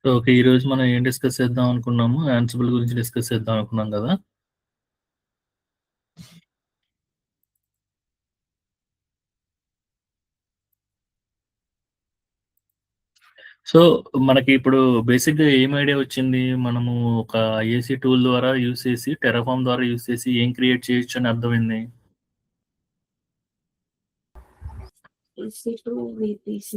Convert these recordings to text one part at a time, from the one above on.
So, okay. ఈరోజు మనం ఏం డిస్కస్ చేద్దాం అనుకున్నాము? యాన్సిబుల్ గురించి డిస్కస్ చేద్దాం అనుకున్నాం గదా! సో, మనకి ఇప్పుడు బేసిక్‌గా ఏం ఐడియా వచ్చింది? మనము ఒక ఐఏసీ టూల్ ద్వారా యూజ్ చేసి, టెర్రాఫార్మ్ ద్వారా యూజ్ చేసి ఏం క్రియేట్ చేయొచ్చని అర్థమైంది? EC2 VPC.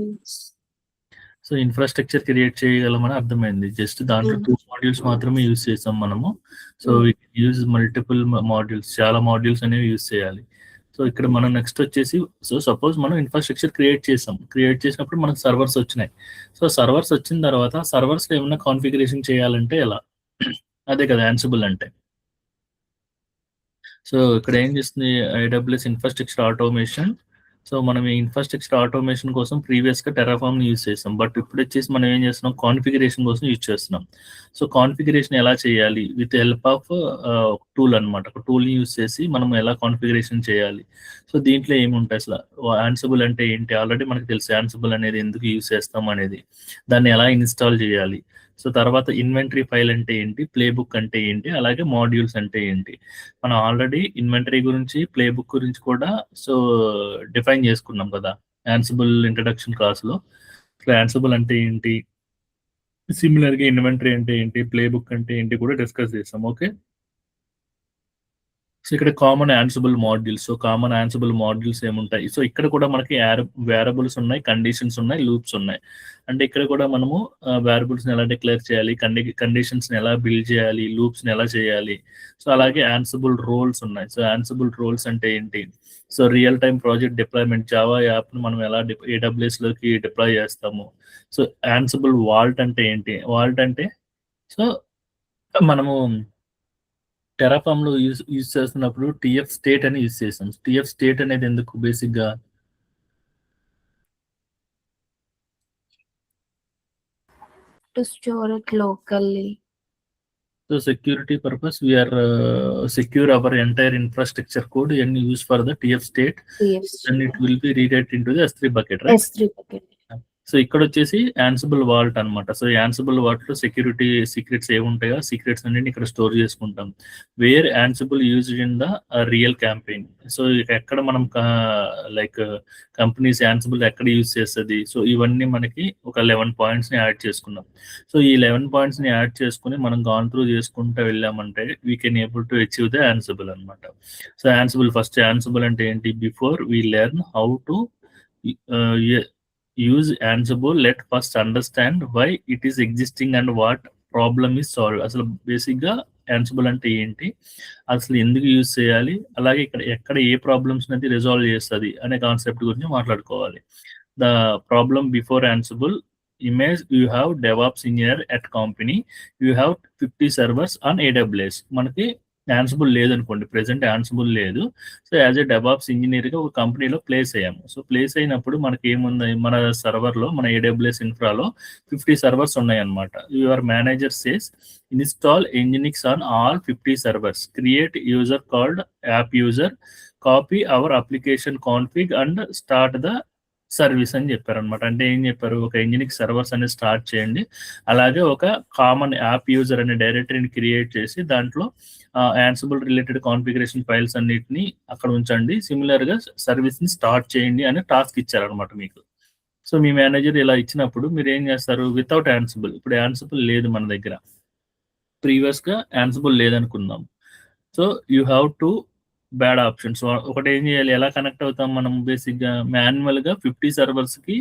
So, infrastructure create చేయగలమని అర్థమైంది. జస్ట్ దాంట్లో 2 మాడ్యూల్స్ మాత్రమే యూజ్ చేసాం మనము. So, we can use multiple modules. చాలా మాడ్యూల్స్ అనేవి యూజ్ చేయాలి. సో, ఇక్కడ మనం నెక్స్ట్ వచ్చేసి సపోజ్ మనం ఇన్‌ఫ్రాస్ట్రక్చర్ క్రియేట్ చేసాం. క్రియేట్ చేసినప్పుడు మనకు సర్వర్స్ వచ్చినాయి. సో, సర్వర్స్ వచ్చిన తర్వాత సర్వర్స్‌లో ఏమన్నా కాన్ఫిగరేషన్ చేయాలంటే ఎలా? అదే కదా యాన్సిబుల్ అంటే. సో, ఇక్కడ ఏం చేస్తుంది ఏడబ్ల్యూఎస్ ఇన్‌ఫ్రాస్ట్రక్చర్ ఆటోమేషన్. సో, మనం ఈ ఇన్‌ఫ్రాస్ట్రక్చర్ ఆటోమేషన్ కోసం ప్రీవియస్‌గా టెర్రాఫార్మ్‌ని యూజ్ చేసాం. బట్ ఇప్పుడొచ్చేసి మనం ఏం చేస్తున్నాం కాన్ఫిగరేషన్ కోసం యూజ్ చేస్తున్నాం. సో, కాన్ఫిగరేషన్ ఎలా చేయాలి? విత్ హెల్ప్ ఆఫ్ టూల్ అనమాట. ఒక టూల్‌ని యూజ్ చేసి మనం ఎలా కాన్ఫిగరేషన్ చేయాలి? సో, దీంట్లో ఏముంటాయి అసల? యాన్సిబుల్ అంటే ఏంటి? ఆల్రెడీ మనకు తెలుసు యాన్సిబుల్ అనేది ఎందుకు యూజ్ చేస్తాం అనేది. దాన్ని ఎలా ఇన్‌స్టాల్ చేయాలి? సో, తర్వాత ఇన్వెంటరీ ఫైల్ అంటే ఏంటి? ప్లే బుక్ అంటే ఏంటి? అలాగే మాడ్యూల్స్ అంటే ఏంటి? మనం ఆల్రెడీ ఇన్వెంటరీ గురించి, ప్లే బుక్ గురించి కూడా సో, డిఫైన్ చేసుకున్నాం కదా! యాన్సిబుల్ ఇంట్రడక్షన్ క్లాస్‌లో. అసలు యాన్సిబుల్ అంటే ఏంటి? సిమిలర్‌గా ఇన్వెంటరీ అంటే ఏంటి? ప్లే బుక్ అంటే ఏంటి కూడా డిస్కస్ చేసాం. ఓకే. సో, ఇక్కడ common Ansible modules. So, common Ansible modules ఏముంటాయి? సో, ఇక్కడ కూడా మనకి వేరియబుల్స్ ఉన్నాయి, కండిషన్స్ ఉన్నాయి, లూప్స్ ఉన్నాయి. అంటే ఇక్కడ కూడా మనము వేరియబుల్స్‌ని ఎలా డిక్లేర్ చేయాలి, కండిషన్స్‌ని ఎలా బిల్డ్ చేయాలి, లూప్స్‌ని ఎలా చేయాలి. సో, అలాగే యాన్సిబుల్ రోల్స్ ఉన్నాయి. సో, యాన్సిబుల్ రోల్స్ అంటే ఏంటి? So, real time project deployment Java యాప్‌ని మనం ఎలా ఏడబ్ల్యూఎస్‌లోకి డిప్లాయ్ చేస్తాము. సో, యాన్సిబుల్ వాల్ట్ అంటే ఏంటి? వాల్ట్ అంటే సో, మనము టెర్రాఫార్మ్‌లో యూజ్ యూజ్ చేస్తున్నప్పుడు టీఎఫ్ స్టేట్ అని యూజ్ చేసాం. టీఎఫ్ స్టేట్ అనేది ఎందుకు బేసిక్‌గా? To store it locally. So, security purpose we are secure our entire infrastructure code and use for the TF state. TF then it will be rewrite into the S3 bucket right? S3 bucket. So, ఇక్కడొచ్చేసి Ansible vault అనమాట. So, Ansible వాల్ట్‌లో security secrets ఏవుంటాయో, secrets అన్నిటిని ఇక్కడ store చేసుకుంటాం. Where Ansible used in the real campaign. So, ఎక్కడ మనం like companies Ansible ఎక్కడ యూజ్ చేస్తది. సో, ఇవన్నీ మనకి ఒక 11 పాయింట్స్‌ని యాడ్ చేసుకున్నాం. సో, ఈ 11 పాయింట్స్‌ని యాడ్ చేసుకొని మనం గాన్ త్రూ చేసుకుంటూ వెళ్ళామంటే we can able to achieve the Ansible అనమాట. సో, ఫస్ట్ యాన్సిబుల్ అంటే ఏంటి? Before we learn how to ah, use Ansible let first understand why it is existing and what problem is solved. అసలు బేసిక్‌గా Ansible అంటే ఏంటి? అసలు ఎందుకు use చేయాలి? అలాగే ఇక్కడ ఎక్కడ ఏ ప్రాబ్లమ్స్ అనేది రిజాల్వ్ చేస్తది అనే కాన్సెప్ట్ గురించి మాట్లాడుకోవాలి. The problem before Ansible image you have DevOps engineer at company. You have 50 servers on AWS. మనకి యాన్సిబుల్ లేదనుకోండి. ప్రెజెంట్ యాన్సిబుల్ లేదు. సో, యాస్ ఎ డెవాప్స్ ఇంజినీర్‌గా ఒక కంపెనీలో ప్లేస్ అయ్యాము. సో, ప్లేస్ అయినప్పుడు మనకేముంది మన సర్వర్‌లో మన ఏడబ్ల్యూఎస్ ఇన్ఫ్రాలో 50 సర్వర్స్ ఉన్నాయన్నమాట. Your manager says install nginx on all 50 servers. Create user called app user. Copy our application config and start the service అని చెప్పారనమాట. అంటే ఏం చెప్పారు? ఒక nginx సర్వర్స్ అనేది స్టార్ట్ చేయండి. అలాగే ఒక కామన్ యాప్ యూజర్ అనే డైరెక్టరీని క్రియేట్ చేసి దాంట్లో యాన్సిబుల్ రిలేటెడ్ కాన్ఫిగరేషన్ ఫైల్స్ అన్నిటిని అక్కడ ఉంచండి. సిమిలర్‌గా సర్వీస్‌ని స్టార్ట్ చేయండి అని టాస్క్ ఇచ్చారనమాట మీకు. సో, మీ మేనేజర్ ఇలా ఇచ్చినప్పుడు మీరేం చేస్తారు? Without Ansible. ఇప్పుడు యాన్సిబుల్ లేదు మన దగ్గర. ప్రీవియస్‌గా యాన్సిబుల్ లేదనుకుందాం. So, you have 2 bad options. ఒకటేం చేయాలి? ఎలా కనెక్ట్ అవుతాం మనం బేసిక్‌గా మాన్యువల్‌గా 50 సర్వర్స్‌కి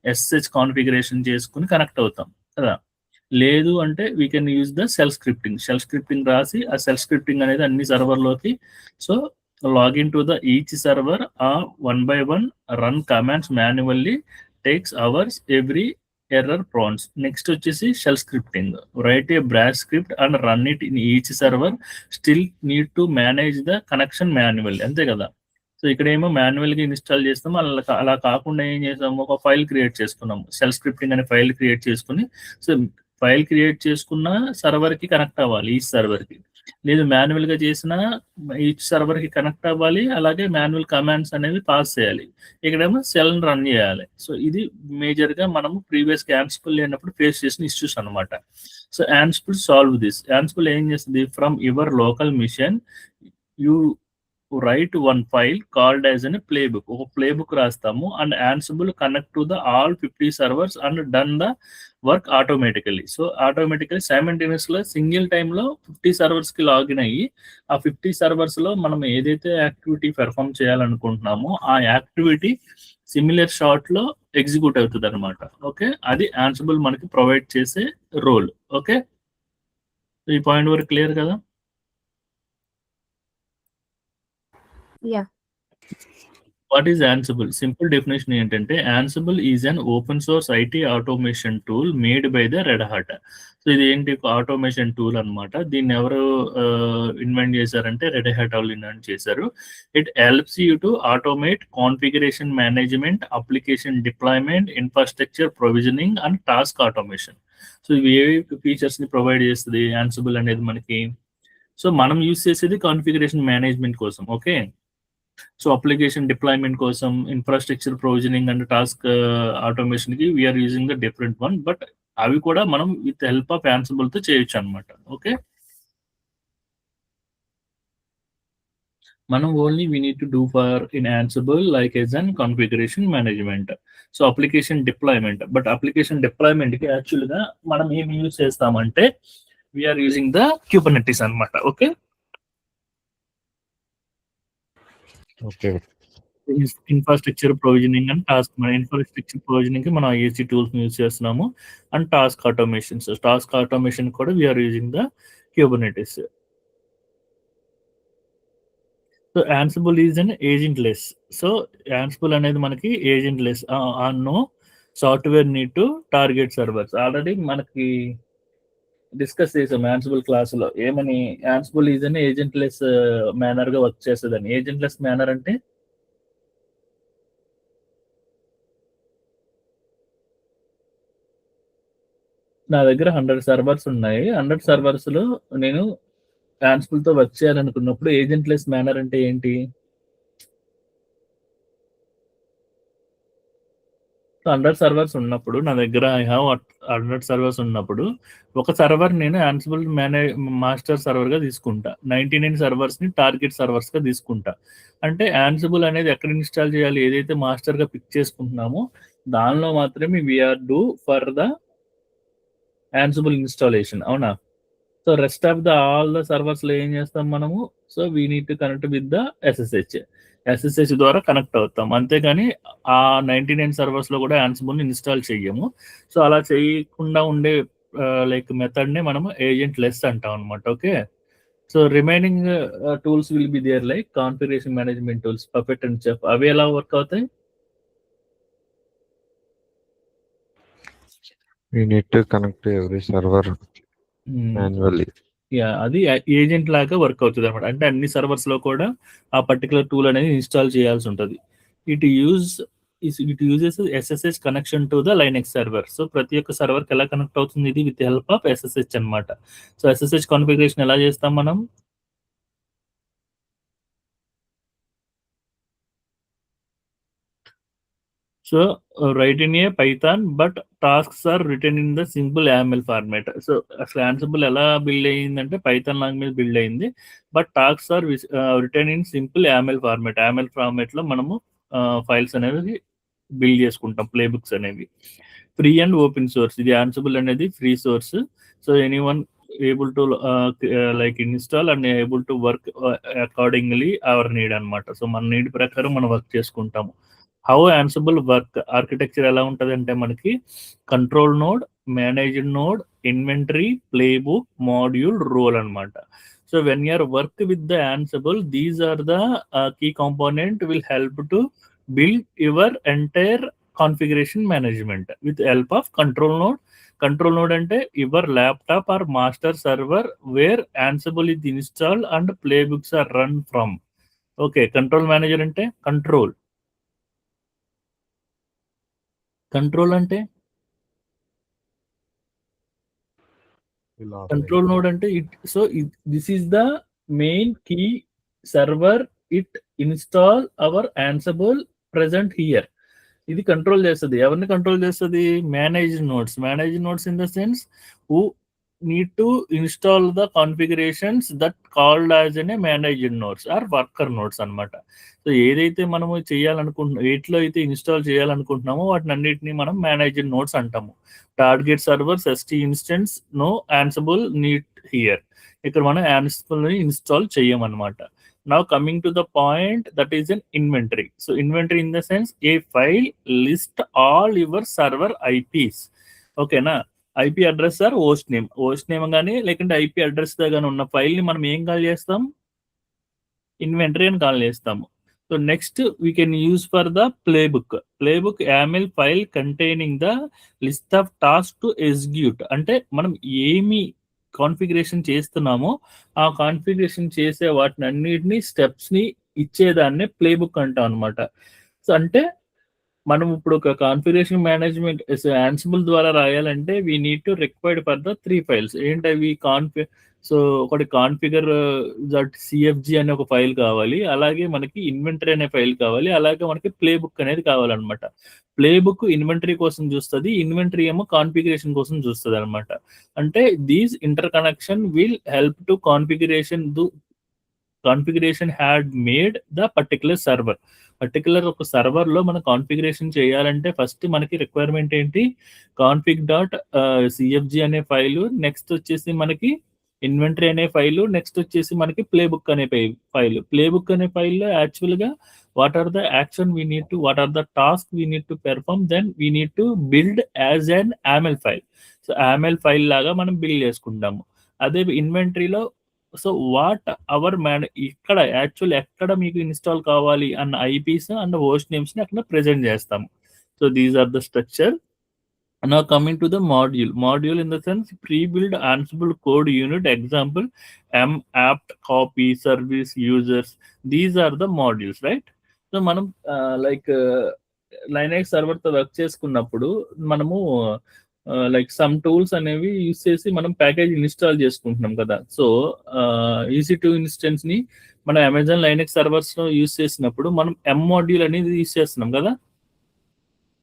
ఎస్ఎస్హెచ్ కాన్ఫిగరేషన్ చేసుకొని కనెక్ట్ అవుతాం కదా! లేదు అంటే we can use the shell scripting. Shell scripting రాసి ఆ షెల్ స్క్రిప్టింగ్ అనేది అన్ని సర్వర్‌లోకి so, login to the each server one by one run commands manually takes hours every error prones. Next వచ్చేసి shell scripting. Write a bash script and run it in each server. Still need to manage the connection manually. అంతే కదా! So, ఇక్కడేమో మాన్యువల్‌గా install చేస్తాం. అలా కాకుండా ఏం చేసాము? ఒక ఫైల్ క్రియేట్ చేసుకున్నాము. షెల్ స్క్రిప్టింగ్ అనే ఫైల్ క్రియేట్ చేసుకొని సో, ఫైల్ క్రియేట్ చేసుకున్న సర్వర్‌కి కనెక్ట్ అవ్వాలి. ఈ సర్వర్‌కి. లేదు మాన్యువల్గా చేసిన ఈచ్ సర్వర్కి కనెక్ట్ అవ్వాలి, అలాగే మాన్యువల్ కమాండ్స్ అనేవి పాస్ చేయాలి. ఇక్కడేమో సెల్ రన్ చేయాలి. సో ఇది మేజర్గా మనము ప్రీవియస్ యాన్సిబుల్ లేనప్పుడు ఫేస్ చేసిన ఇష్యూస్ అనమాట. So Ansible solve this. Ansible ఏం చేస్తుంది, from your local machine you write one file called as an play book. ఒక ప్లే బుక్ రాస్తాము and Ansible connect to the all 50 servers and done the work automatically. So automatically సైమల్టేనియస్గా single టైంలో 50 సర్వర్స్కి login అయ్యి ఆ 50 సర్వర్స్లో మనం ఏదైతే activity perform చేయాలనుకుంటున్నామో ఆ activity similar షాట్లో ఎగ్జిక్యూట్ అవుతుంది అనమాట. ఓకే, అది యాన్సిబుల్ మనకి ప్రొవైడ్ చేసే రోల్. ఓకే, ఈ పాయింట్ వరకు క్లియర్ కదా? Yeah. What is Ansible? Simple definition ఏంటంటే Ansible is an open source IT automation tool made by the Red Hat. So ఇది ఏంటి, ఆటోమేషన్ టూల్ అనమాట. దీన్ని ఎవరు ఇన్వెంట్ చేశారంటే రెడ్ హాట్ వాళ్ళు ఇన్వెంట్ చేశారు. It helps you to automate configuration management, application deployment, infrastructure provisioning and task automation. So ఇవి ఏవి ఫీచర్స్ని ప్రొవైడ్ చేస్తుంది యాన్సిబుల్ అనేది మనకి? సో మనం యూస్ చేసేది కాన్ఫిగరేషన్ మేనేజ్మెంట్ కోసం. ఓకే, సో అప్లికేషన్ డిప్లాయ్మెంట్ కోసం, ఇన్ఫ్రాస్ట్రక్చర్ ప్రొవిజనింగ్ అండ్ టాస్క్ ఆటోమేషన్కి we're using the different one, but అవి కూడా మనం విత్ హెల్ప్ ఆఫ్ యాన్సిబుల్తో చేయొచ్చు అనమాట. ఓకే, మనం only we need to do for in Ansible like as and configuration management, so application deployment. But application డిప్లాయ్మెంట్కి యాక్చువల్గా మనం ఏం యూజ్ చేస్తామంటే వీఆర్ యూజింగ్ ద క్యూబర్నెటిస్ అనమాట. Okay, okay, infrastructure provisioning and task. మన ఇన్ఫ్రాస్ట్రక్చర్ ప్రొవిజనింగ్ కి మనం IAC tools use చేస్తున్నాము అండ్ టాస్క్ ఆటోమేషన్ కూడా we're using the Kubernetes. So Ansible is an agentless. So Ansible అనేది మనకి agentless. No software need to target servers. Already మనకి discuss చేసాం Ansible క్లాసులో ఏమని, Ansible is an agent less manner గా work చేస్తుందని. Agent less manner అంటే నా దగ్గర 100 సర్వర్స్ ఉన్నాయి. 100 సర్వర్స్ లో నేను యాన్సిబుల్ తో వర్క్ చేయాలనుకున్నప్పుడు ఏజెంట్ లెస్ మేనర్ అంటే ఏంటి? 100 సర్వర్స్ ఉన్నప్పుడు నా దగ్గర ఐ హావ్ 100 సర్వర్స్ ఉన్నప్పుడు ఒక సర్వర్ నేను యాన్సిబుల్ మాస్టర్ సర్వర్ గా తీసుకుంటా, 99 సర్వర్స్ ని టార్గెట్ సర్వర్స్ గా తీసుకుంటా. అంటే యాన్సిబుల్ అనేది ఎక్కడ ఇన్స్టాల్ చేయాలి, ఏదైతే మాస్టర్ గా పిక్ చేసుకుంటున్నామో దానిలో మాత్రమే we're do for the Ansible installation. అవునా? So rest of the all the servers లో ఏం చేస్తాం మనము? So we need to connect with the SSH ద్వారా కనెక్ట్ అవుతాం. అంతేగాని ఆ 99 సర్వర్స్ లో కూడా యాన్సిబుల్ ఇన్స్టాల్ చెయ్యము. సో అలా చేయకుండా ఉండే లైక్ మెథడ్ నే మనము ఏజెంట్ లెస్ అంటాం అనమాట. Okay, so remaining tools will be there like configuration management tools, Puppet and Chef. అవి ఎలా వర్క్ అవుతాయి? we need to connect to every server manually. Yeah, అది ఏజెంట్ లాగా వర్క్ అవుతుంది అనమాట. అంటే అన్ని సర్వర్స్ లో కూడా ఆ పర్టికులర్ టూల్ అనేది ఇన్స్టాల్ చేయాల్సి ఉంటుంది. It uses SSH connection to the Linux server. So ప్రతి ఒక్క సర్వర్ కి ఎలా కనెక్ట్ అవుతుంది ఇది? విత్ హెల్ప్ ఆఫ్ ఎస్ఎస్హెచ్ అనమాట. సో ఎస్ఎస్హెచ్ కాన్ఫిగరేషన్ ఎలా చేస్తాం మనం? So write in a Python but tasks are written in the simple YAML format. So అసలు యాన్సిబుల్ ఎలా బిల్డ్ అయ్యిందంటే పైథాన్ లాంగ్వేజ్ బిల్డ్ అయింది, but tasks are written in simple YAML format లో మనము files అనేవి బిల్డ్ చేసుకుంటాం, ప్లే బుక్స్ అనేవి. Free and open source. ఇది యాన్సిబుల్ అనేది free source. So anyone able to like install and able to work accordingly hour need అనమాట. So మన need ప్రకారం మనం వర్క్ చేసుకుంటాము. హౌ యాన్సిబుల్ వర్క్ ఆర్కిటెక్చర్ ఎలా ఉంటుంది అంటే మనకి control node, managed node, inventory, playbook, module, role అనమాట. So when you're work with the Ansible, these are the key component will help to build your entire configuration management with help of control node. Control node ante your laptop or master server where Ansible is installed and playbooks are run from. Okay, control manager ante control ante control node అంటే this is the main key server it install our Ansible present here. ఇది control చేస్తుంది. ఎవరిని control చేస్తుంది? Manage nodes in the sense who need to install the configurations that called as a managed nodes or worker nodes అన్నమాట. So ఏదైతే మనము చేయాలనుకుంటున్నాం, వీటిలో అయితే ఇన్స్టాల్ చేయాలనుకుంటున్నామో వాటిని అన్నిటిని మనం మేనేజ్డ్ నోడ్స్ అంటాము. Target servers ST instance no Ansible need here. ఇక్కడ మనం యాన్సబుల్ ని ఇన్స్టాల్ చేయమన్నమాట. Now coming to the point, that is an inventory. So inventory in the sense a file list all your server IPs. ఓకేనా? IP address or host name కానీ లేకుంటే IP address కానీ ఉన్న file ని మనం ఏం కాల్ చేస్తాం? ఇన్వెంటరీ అని కాల్ చేస్తాము. So next we can use for the playbook YAML file containing the list of task to execute. అంటే మనం ఏమి కాన్ఫిగరేషన్ చేస్తున్నామో ఆ కాన్ఫిగరేషన్ చేసే వాటిని అన్నిటిని స్టెప్స్ ని ఇచ్చేదాన్నే ప్లేబుక్ అంటాం అనమాట. సో అంటే మనం ఇప్పుడు ఒక కాన్ఫిగరేషన్ మేనేజ్మెంట్ యాన్సిబుల్ ద్వారా రాయాలంటే we need to required for the 3 files. ఏంటవి? సో ఒకటి కాన్ఫిగర్ దట్ సిఎఫ్జి అనే ఒక ఫైల్ కావాలి, అలాగే మనకి ఇన్వెంటరీ అనే ఫైల్ కావాలి, అలాగే మనకి ప్లే బుక్ అనేది కావాలన్నమాట. ప్లే బుక్ ఇన్వెంటరీ కోసం చూస్తుంది, ఇన్వెంటరీ ఏమో కాన్ఫిగరేషన్ కోసం చూస్తుంది అనమాట. అంటే these interconnection will help to configuration had made the particular server. Particular ఒక సర్వర్ లో మనం కాన్ఫిగరేషన్ చేయాలంటే ఫస్ట్ మనకి రిక్వైర్మెంట్ ఏంటి? కాన్ఫిగ్ డాట్ సిఎఫ్జి అనే ఫైలు, నెక్స్ట్ వచ్చేసి మనకి ఇన్వెంటరీ అనే ఫైలు, నెక్స్ట్ వచ్చేసి మనకి ప్లే బుక్ అనే ఫైల్. ప్లే బుక్ అనే ఫైల్లో యాక్చువల్ గా what are the action we need to, what are the task we need to perform, then we need to build as an YAML file. So YAML file లాగా మనం build చేసుకుంటాము. అదే ఇన్వెంటరీలో so what hour ఇక్కడ actual ఎక్కడ మీకు install కావాలి అన్న eyepiece and host names ని అక్కడ ప్రెజెంట్ చేస్తాము. So these are the structure. Now coming to the module in the sense pre-built Ansible code unit, example apt, copy, service, users. These are the modules, right? So మనం like Linux server తో work చేసుకున్నప్పుడు మనము like some tools అనేవి use చేసి మనం package install చేసుకుంటున్నాం కదా. So EC2 instance ని మనం అమెజాన్ లైనక్స్ సర్వర్స్ లో యూస్ చేసినప్పుడు మనం మాడ్యూల్ అనేది యూస్ చేస్తున్నాం కదా.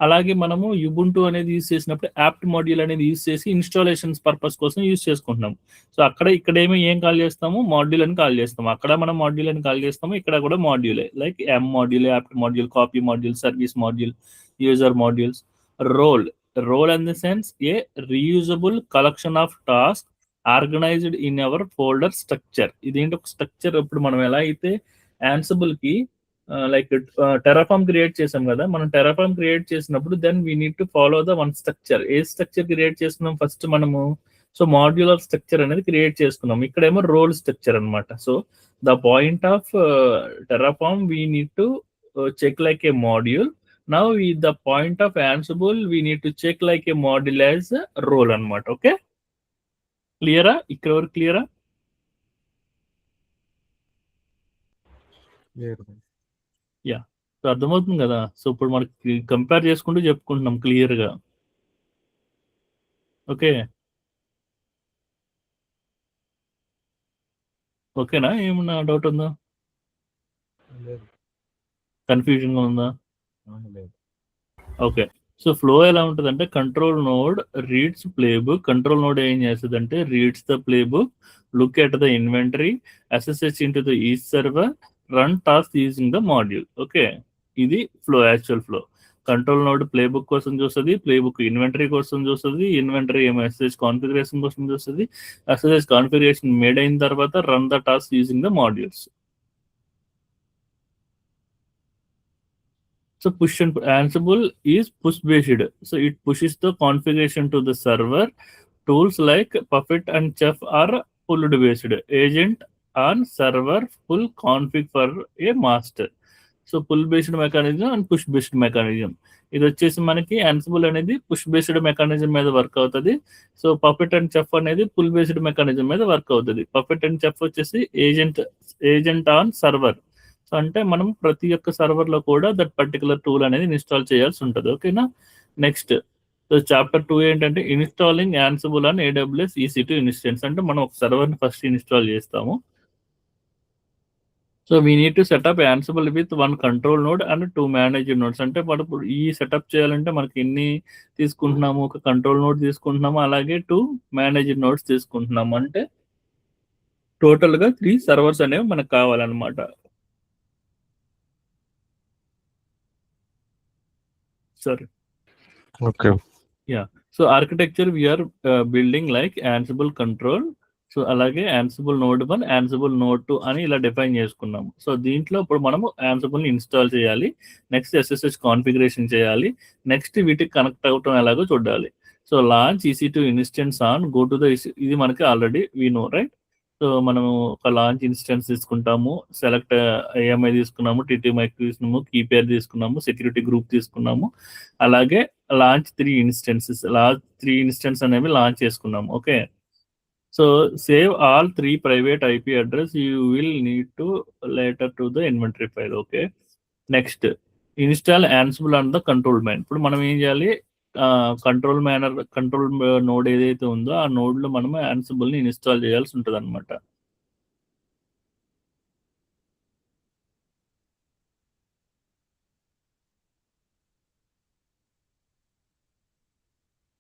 అలాగే మనము యుబుంటు అనేది యూస్ చేసినప్పుడు యాప్ట్ మాడ్యూల్ అనేది యూస్ చేసి ఇన్స్టాలేషన్స్ పర్పస్ కోసం యూస్ చేసుకుంటున్నాం. సో ఇక్కడ ఏం కాల్ చేస్తాము? మాడ్యూల్ అని కాల్ చేస్తాము. అక్కడ మనం మాడ్యూల్ అని కాల్ చేస్తాము, ఇక్కడ కూడా మాడ్యూలే. Like module, apt module, copy module, service module, user modules. Role in the sense a reusable collection of task organized in our folder structure. ఇదేంటి ఒక స్ట్రక్చర్. ఇప్పుడు మనం ఎలా అయితే యాన్సిబుల్ కి లైక్ టెరాఫామ్ క్రియేట్ చేసాం కదా, మనం టెరాఫామ్ క్రియేట్ చేసినప్పుడు then we need to follow the one structure. ఏ స్ట్రక్చర్ క్రియేట్ చేసుకున్నాం ఫస్ట్ మనము? సో మాడ్యులర్ స్ట్రక్చర్ అనేది క్రియేట్ చేసుకున్నాం. ఇక్కడేమో రోల్ స్ట్రక్చర్ అనమాట. So the point of Terraform we need to check like a module. Now the point of Ansible we need to check like a module as role అనమాట. Okay, క్లియరా? ఇక్కడ వరకు క్లియరా? Yeah, so అర్థమవుతుంది కదా. So ఇప్పుడు మనకి కంపేర్ చేసుకుంటూ చెప్పుకుంటున్నాం క్లియర్ గా. ఓకేనా? ఏమన్నా డౌట్ ఉందా? కన్ఫ్యూజన్ గా ఉందా? ఓకే, సో ఫ్లో ఎలా ఉంటుంది అంటే control node reads playbook. Control node ఏం చేస్తుంది అంటే reads the playbook, look at the inventory, SSH into the each server, run task using the module. Okay, ఇది actual flow. Control node playbook కోసం చూస్తుంది, playbook inventory కోసం చూస్తుంది, inventory ఏమో SSH configuration కోసం చూస్తుంది, SSH కాన్ఫిగరేషన్ మేడ్ అయిన తర్వాత run the task using the modules. So push and Ansible is push based. So it pushes the configuration to the server. Tools like Puppet and Chef are pulled based. Agent on server pull config for a master. So pull based mechanism and push based mechanism. ఇది వచ్చేసి మనకి Ansible అనేది push based mechanism మీద work అవుతుంది. So పఫెట్ and chef అనేది pull based mechanism మీద work అవుతుంది. పఫెట్ and chef వచ్చేసి ఏజెంట్ ఆన్ సర్వర్. సో అంటే మనం ప్రతి ఒక్క సర్వర్ లో కూడా దట్ పర్టికులర్ టూల్ అనేది ఇన్స్టాల్ చేయాల్సి ఉంటుంది. ఓకేనా? నెక్స్ట్ సో చాప్టర్ 2 ఏంటంటే installing Ansible and AWS EC2 instance. అంటే మనం ఒక సర్వర్ని ఫస్ట్ ఇన్స్టాల్ చేస్తాము. So we need to set up Ansible with 1 control node and 2 manager nodes. అంటే మనం ఇప్పుడు ఈ సెటప్ చేయాలంటే మనకి ఎన్ని తీసుకుంటున్నాము, ఒక కంట్రోల్ నోడ్ తీసుకుంటున్నాము, అలాగే 2 మేనేజర్ నోడ్స్ తీసుకుంటున్నాము. అంటే టోటల్గా 3 సర్వర్స్ అనేవి మనకు కావాలన్నమాట. సరే, okay. So architecture we're building like Ansible control, so అలాగే యాన్సిబుల్ నోడ్ 1, యాన్సిబుల్ నోడ్ 2 అని ఇలా డిఫైన్ చేసుకున్నాము. సో దీంట్లో ఇప్పుడు మనము యాన్సిబుల్ని ఇన్స్టాల్ చేయాలి, నెక్స్ట్ SSH కాన్ఫిగరేషన్ చేయాలి, నెక్స్ట్ వీటికి కనెక్ట్ అవటం ఎలాగో చూడాలి. So launch EC2 instance on go to the, ఇది మనకి already we know right. So మనము ఒక లాంచ్ ఇన్స్టెన్స్ తీసుకుంటాము, సెలెక్ట్ AMI తీసుకున్నాము, TTMIC తీసుకున్నాము, కీ పేర్ తీసుకున్నాము, సెక్యూరిటీ గ్రూప్ తీసుకున్నాము, అలాగే లాంచ్ 3 ఇన్స్టెన్సెస్, లాంచ్ 3 ఇన్స్టెన్స్ అనేవి లాంచ్ చేసుకున్నాము. Okay, so save all 3 private IP address you will need to later to the inventory file. Okay, next install Ansible and the control man. ఇప్పుడు మనం ఏం చేయాలి, control node ఏదైతే ఉందో ఆ నోడ్లో మనం యాన్సిబుల్ని ఇన్స్టాల్ చేయాల్సి ఉంటుంది అనమాట.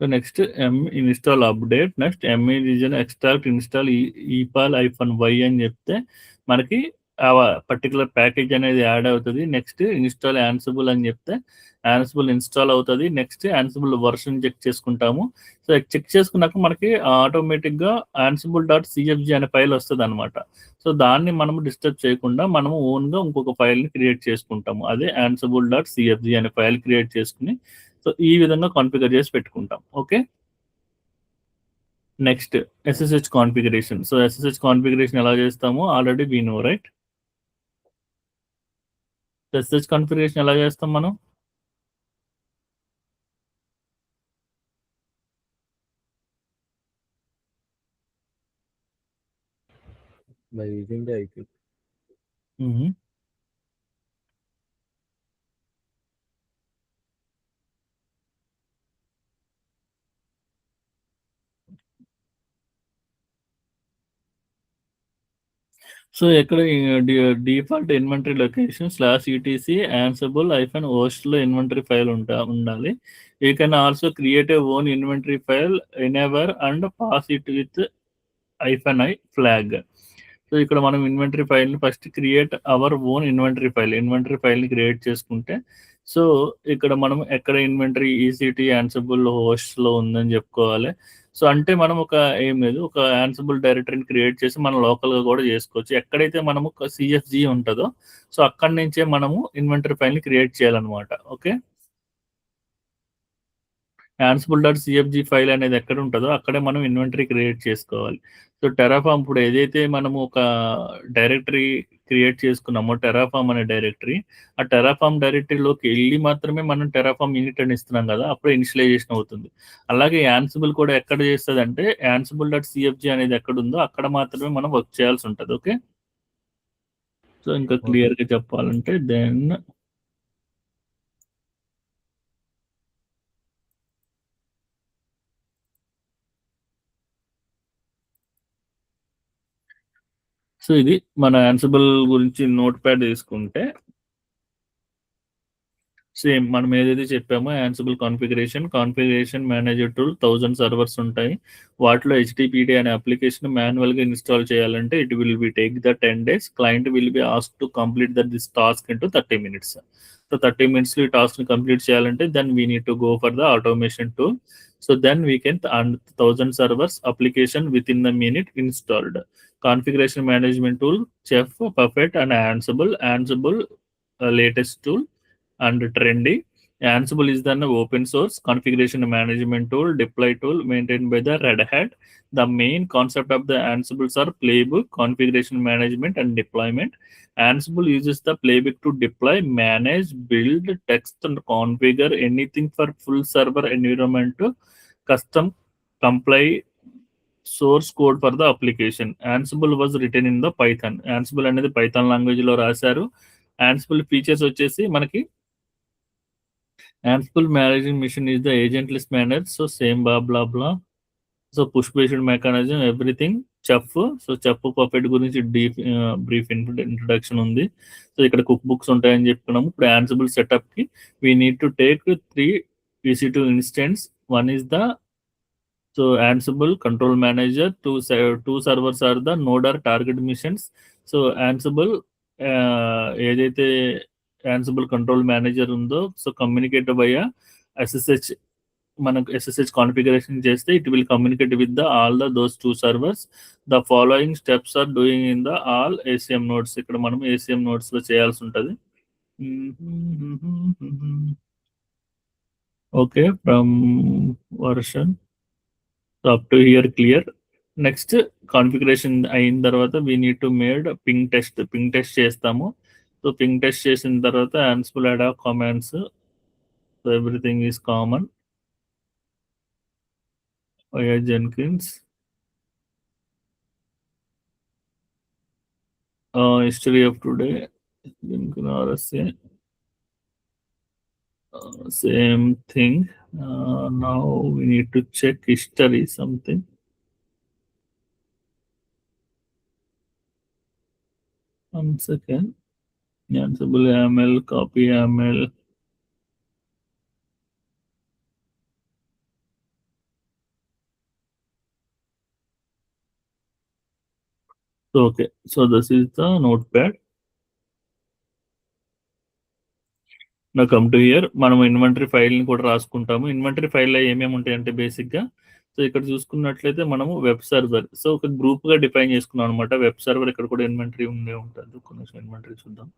So next install update, next reason extract install EPAL-y అని చెప్తే మనకి ఆ పర్టికులర్ ప్యాకేజ్ అనేది యాడ్ అవుతుంది. నెక్స్ట్ ఇన్స్టాల్ యాన్సిబుల్ అని చెప్తే యాన్సిబుల్ ఇన్స్టాల్ అవుతుంది. నెక్స్ట్ యాన్సిబుల్ వర్షన్ చెక్ చేసుకుంటాము. సో చెక్ చేసుకున్నాక మనకి ఆటోమేటిక్గా ansible.cfg అనే ఫైల్ వస్తుంది అనమాట. సో దాన్ని మనము డిస్టర్బ్ చేయకుండా మనము ఓన్గా ఇంకొక ఫైల్ని క్రియేట్ చేసుకుంటాము. అదే ansible.cfg అనే ఫైల్ క్రియేట్ చేసుకుని సో ఈ విధంగా కాన్ఫిగర్ చేసి పెట్టుకుంటాం. Okay, next SSH configuration. So SSH configuration ఎలా చేస్తామో already we know right. SSH configuration ఎలా చేస్తాం మనం, by using the IP. So ఎక్కడ default inventory location /etc ansible-host లో ఇన్వెంటరీ ఫైల్ ఉండాలి. You can also create a own inventory file anywhere and pass it with -i flag. So ఇక్కడ మనం inventory ఫైల్ని first create our own inventory ఫైల్ని create చేసుకుంటే so ఇక్కడ మనం ఎక్కడ ఇన్వెంటరీ EC2 యాన్సిబుల్ హోస్ట్లో ఉందని చెప్పుకోవాలి. సో అంటే మనం ఏం లేదు, ఒక యాన్సిబుల్ డైరెక్టరీని క్రియేట్ చేసి మనం లోకల్గా కూడా చేసుకోవచ్చు. ఎక్కడైతే మనము CFG ఉంటుందో సో అక్కడి నుంచే మనము ఇన్వెంటరీ ఫైల్ని క్రియేట్ చేయాలన్నమాట. ఓకే, ansible.cfg ఫైల్ అనేది ఎక్కడ ఉంటుందో అక్కడే మనం ఇన్వెంటరీ క్రియేట్ చేసుకోవాలి. సో టెరాఫామ్ ఇప్పుడు ఏదైతే మనము ఒక డైరెక్టరీ క్రియేట్ చేసుకున్నామో టెరాఫామ్ అనే డైరెక్టరీ, ఆ టెరాఫామ్ డైరెక్టరీలోకి వెళ్ళి మాత్రమే మనం టెరాఫామ్ యూనిట్ అని ఇస్తున్నాం కదా, అప్పుడు ఇనిషియలైజేషన్ అవుతుంది. అలాగే యాన్సిబుల్ కూడా ఎక్కడ చేస్తుంది అంటే ansible.cfg అనేది ఎక్కడ ఉందో అక్కడ మాత్రమే మనం వర్క్ చేయాల్సి ఉంటుంది. ఓకే, సో ఇంకా క్లియర్గా చెప్పాలంటే దెన్ సో ఇది మన యాన్సిబుల్ గురించి నోట్ ప్యాడ్ తీసుకుంటే సేమ్ మనం ఏదైతే చెప్పామో Ansible configuration manager tool 1000 servers ఉంటాయి. వాటిలో HTTPD అనే అప్లికేషన్ మాన్యువల్గా ఇన్స్టాల్ చేయాలంటే it will be take the 10 days. Client will be ask to complete this task into 30 minutes. So 30 minutes ఈ టాస్క్ని కంప్లీట్ చేయాలంటే then we need to go for the automation tool. So then we can 1000 servers application with in the minute installed. Configuration management tool chef, perfect and Ansible latest tool and trendy. Ansible is the open source configuration management tool, deploy tool maintained by the Red Hat. The main concept of the Ansibles are playbook, configuration management and deployment. Ansible uses the playbook to deploy, manage, build, test and configure anything for full server environment to custom comply source code for the application. Ansible was written in the Python. Ansible అనేది Python language లో రాశారు. Ansible features వచ్చేసి మనకి Ansible managing mission is the agentless manner. So same blah blah blah. So push based mechanism everything Chef. So Chef perfect గురించి brief introduction ఉంది. So ఇక్కడ cookbooks ఉంటాయని చెప్పుకున్నాము. ఇప్పుడు యాన్సిబుల్ సెటప్ కి we need to take 3 EC2 instance. One is the so Ansible control manager, two servers are the node or target machines. So Ansible ఏదైతే Ansible control manager ఉందో so communicate via SSH, మనకు SSH configuration చేస్తే it will communicate with the all the those 2 servers. The following steps are doing in the all ACM nodes. ఇక్కడ మనం ACM nodes లో చేయాల్సి ఉంటుంది. Okay, from version up to here clear. Next configuration అయిన తర్వాత we need to made ping test చేస్తాము. So ping test చేసిన తర్వాత Ansible adhoc commands. So everything is common. Jenkins, history of today, Jenkins RSA, same thing. Now we need to check history something. One second. Ansible YAML, copy YAML. So, okay, so this is the notepad. Now come to here. మనం inventory file ని కూడా రాసుకుంటాము. Inventory file లో ఏమేమి ఉంటాయంటే basic గా so ఇక్కడ చూసుకున్నట్లయితే మనము వెబ్ సర్వర్ సో ఒక గ్రూప్ గా డిఫైన్ చేసుకున్నాం అనమాట. వెబ్ సర్వర్ ఇక్కడ కూడా ఇన్వెంటరీ ఉండే ఉంటుంది. కొంచెం ఇన్వెంటరీ చూద్దాం.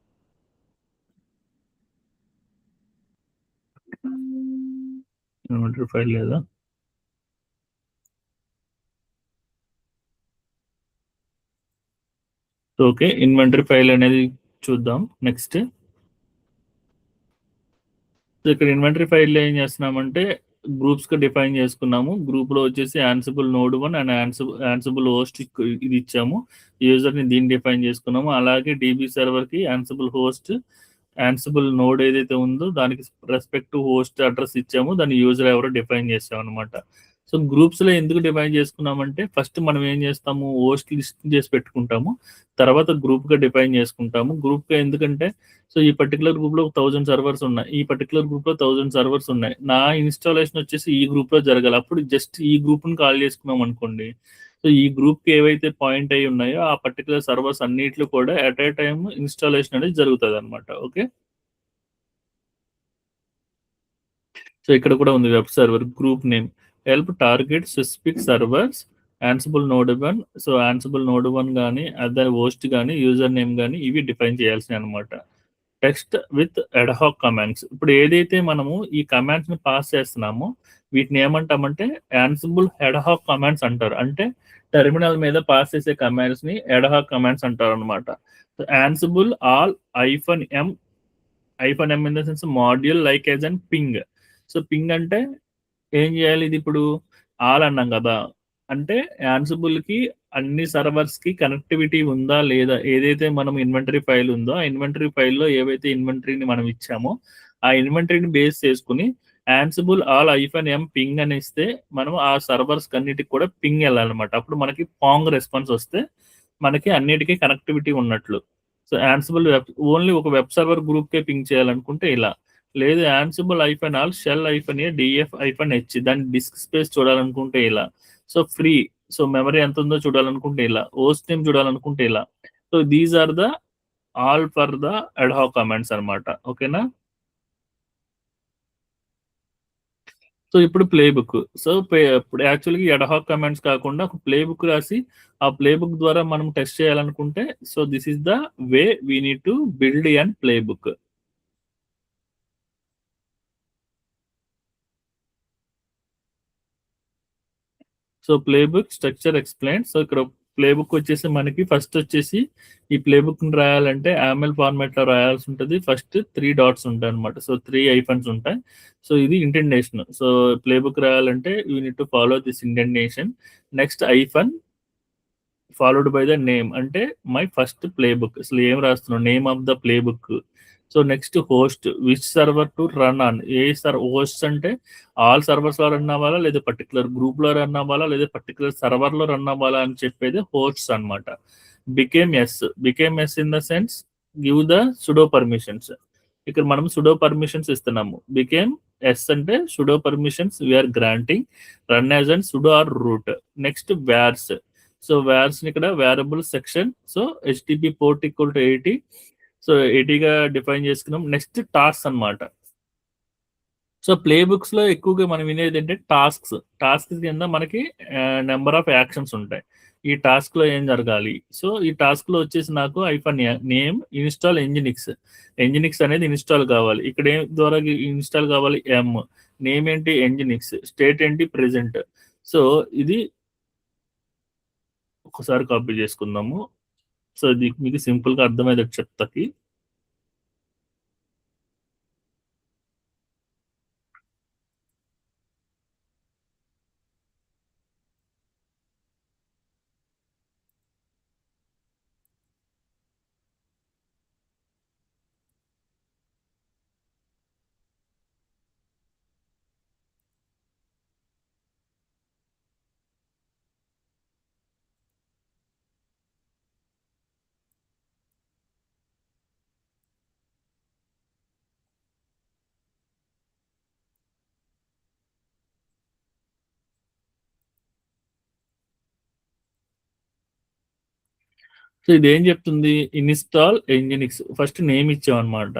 ఇన్వెంటరీ ఫైల్ లేదా? ఓకే, ఇన్వెంటరీ ఫైల్ అనేది చూద్దాం. నెక్స్ట్ ఇక్కడ ఇన్వెంటరీ ఫైల్ ఏం చేస్తున్నామంటే గ్రూప్స్ గా డిఫైన్ చేసుకున్నాము. గ్రూప్ లో వచ్చేసి Ansible node 1 and Ansible host ఇది ఇచ్చాము. యూజర్ ని దీన్ని డిఫైన్ చేసుకున్నాము. అలాగే DB సర్వర్ కి యాన్సిబుల్ హోస్ట్, యాన్సిబుల్ నోడ్ ఏదైతే ఉందో దానికి రెస్పెక్ట్ హోస్ట్ అడ్రస్ ఇచ్చాము. దాని యూజర్ ఎవరో డిఫైన్ చేసాం అనమాట. సో గ్రూప్స్ లో ఎందుకు డిఫైన్ చేసుకున్నామంటే ఫస్ట్ మనం ఏం చేస్తాము, హోస్ట్ లిస్ట్ చేసి పెట్టుకుంటాము. తర్వాత గ్రూప్ గా డిఫైన్ చేసుకుంటాము. గ్రూప్ గా ఎందుకంటే సో ఈ పర్టికులర్ గ్రూప్ లో 1000 సర్వర్స్ ఉన్నాయి, ఈ పర్టికులర్ గ్రూప్ లో 1000 సర్వర్స్ ఉన్నాయి. నా ఇన్స్టాలేషన్ వచ్చేసి ఈ గ్రూప్ లో జరగాలి. అప్పుడు జస్ట్ ఈ గ్రూప్ ని కాల్ చేసుకున్నాం అనుకోండి. సో ఈ గ్రూప్ కి ఏవైతే పాయింట్ అయి ఉన్నాయో ఆ పర్టికులర్ సర్వర్స్ అన్నిట్లో కూడా అట్ ఏ టైమ్ ఇన్స్టాలేషన్ అనేది జరుగుతుంది అనమాట. ఓకే, సో ఇక్కడ కూడా ఉంది web server group name help target specific servers Ansible node 1. So Ansible node 1 కానీ అదర్ హోస్ట్ కానీ యూజర్ నేమ్ కానీ ఇవి డిఫైన్ చేయాల్సిన అనమాట. Text with ad hoc commands. ఇప్పుడు ఏదైతే మనము ఈ కమాండ్స్ ని పాస్ చేస్తున్నామో వీటిని ఏమంటామంటే యాన్సిబుల్ అడ్హాక్ కమాండ్స్ అంటారు. అంటే టెర్మినల్ మీద పాస్ చేసే కమాండ్స్ ని అడ్హాక్ కమాండ్స్ అంటారు అనమాట. So Ansible all -m in the sense module like as and ping. So ping అంటే ఏం చేయాలి, ఇది ఇప్పుడు ఆల్ అన్నాం కదా, అంటే యాన్సిబుల్ కి అన్ని సర్వర్స్ కి కనెక్టివిటీ ఉందా లేదా, ఏదైతే మనం ఇన్వెంటరీ ఫైల్ ఉందో ఆ ఇన్వెంటరీ ఫైల్లో ఏవైతే ఇన్వెంటరీని మనం ఇచ్చామో ఆ ఇన్వెంటరీని బేస్ చేసుకుని యాన్సిబుల్ ఆల్ -m పింగ్ అని ఇస్తే మనం ఆ సర్వర్స్ అన్నిటికి కూడా పింగ్ వెళ్ళాలన్నమాట. అప్పుడు మనకి పాంగ్ రెస్పాన్స్ వస్తే మనకి అన్నిటికీ కనెక్టివిటీ ఉన్నట్లు. సో యాన్సిబుల్ ఓన్లీ ఒక వెబ్ సర్వర్ గ్రూప్ కే పింగ్ చేయాలనుకుంటే ఇలా, లేదు Ansible -all shell -a df-h దాని డిస్క్ స్పేస్ చూడాలనుకుంటే ఇలా. సో ఫ్రీ, సో మెమరీ ఎంత ఉందో చూడాలనుకుంటే ఇలా, హోస్ట్ నేమ్ చూడాలనుకుంటే ఇలా. So these are the all for the ad hoc commands అనమాట. ఓకేనా? సో ఇప్పుడు ప్లే బుక్. సో ఇప్పుడు యాక్చువల్గా అడ్హాక్ కమాండ్స్ కాకుండా ఒక ప్లే బుక్ రాసి ఆ ప్లే బుక్ ద్వారా మనం టెస్ట్ చేయాలనుకుంటే so this is the way we need to build and play book. So play book structure explain. So ఇక్కడ ప్లే బుక్ వచ్చేసి మనకి ఫస్ట్ వచ్చేసి ఈ ప్లే బుక్ ని రాయాలంటే AML ఫార్మాట్ లో రాయాల్సి ఉంటుంది. ఫస్ట్ 3 డాట్స్ ఉంటాయి అనమాట. సో 3 ఐఫన్స్ ఉంటాయి. సో ఇది ఇంటెండేషన్. సో ప్లే బుక్ రాయాలంటే you need to follow this indentation. Next hyphen followed by the name, అంటే మై ఫస్ట్ ప్లే బుక్. అసలు ఏం రాస్తున్నాం, name of the play book. So next host, which server to run on. Host అంటే all servers లో run అవ్వాలా, లేదా particular group లో run అవ్వాలా, లేదా పర్టికులర్ సర్వర్ లో రన్ అవ్వాలా అని చెప్పేది హోస్ట్స్ అన్నమాట. Become yes in the sense give the sudo permissions. ఇక్కడ మనం సుడో పర్మిషన్స్ ఇస్తున్నాము. బికేమ్ ఎస్ అంటే sudo permissions we're granting, run as and sudo or root. Next vars. So vars ఇక్కడ variable section. So HTTP port equal to 80. So 80గా define చేసుకున్నాం. Next task అన్నమాట. So play books లో ఎక్కువగా మనం వినేది ఏంటంటే టాస్క్స్ కింద మనకి నెంబర్ ఆఫ్ యాక్షన్స్ ఉంటాయి. ఈ టాస్క్ లో ఏం జరగాలి. సో ఈ టాస్క్ లో వచ్చేసి నాకు నేమ్ ఇన్స్టాల్ ఎంజినిక్స్ అనేది ఇన్స్టాల్ కావాలి. ఇక్కడ ఏం ద్వారా ఇన్స్టాల్ కావాలి, నేమ్ ఏంటి ఎంజినిక్స్, స్టేట్ ఏంటి ప్రెసెంట్. సో ఇది ఒకసారి కాపీ చేసుకుందాము. సో ఇది మీకు సింపుల్ గా అర్థమయ్యేది చెప్తాకి. సో ఇది ఏం చెప్తుంది, ఇన్స్టాల్ ఎంజినిక్స్. ఫస్ట్ నేమ్ ఇచ్చాం అనమాట.